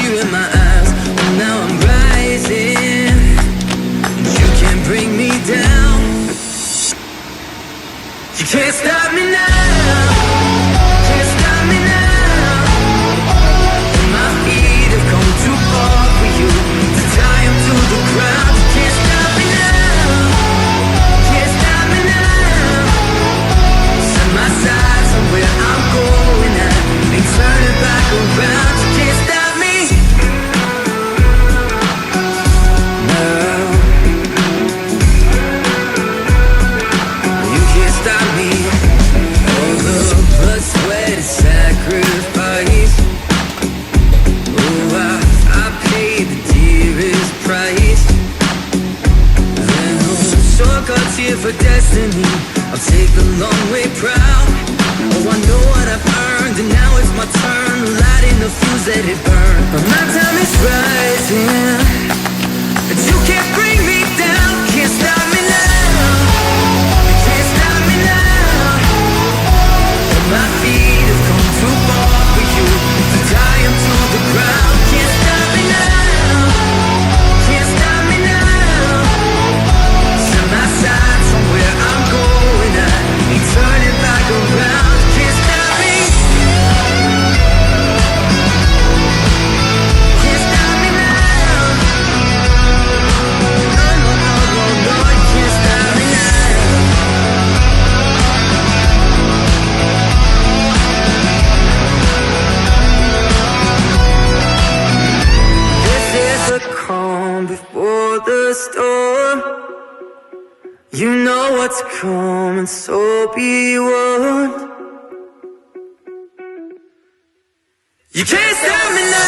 tear in my eyes. Well, now I'm rising, and you can't bring me down. You can't stop me now. Can't stop me now. My feet have come too far for you to tie them to the ground. You can't stop me now. Can't stop me now. Set my sights on where I'm going at, ain't turning back around. You can't stop me now. You can't stop me. All the blood, sweat, and sacrifice. Oh, I paid the dearest price. And shortcuts here for destiny. I'll take the long way proud. Oh, I know what I've earned, and now it's my turn. Lighting the fuse, let it burn. But my time is rising, and you can't bring me down. Can't stop me now. Can't stop me now. My feet have come too far for you to tie them to the ground. Can't stop me now. Can't stop me now. Set my sights on where I'm going at, ain't turning back around. Can't stop me. Can't stop me now. No, no, no, no, no, you can't stop me now. This is the calm before the storm. You know what's coming, so be warned. You can't stop me now.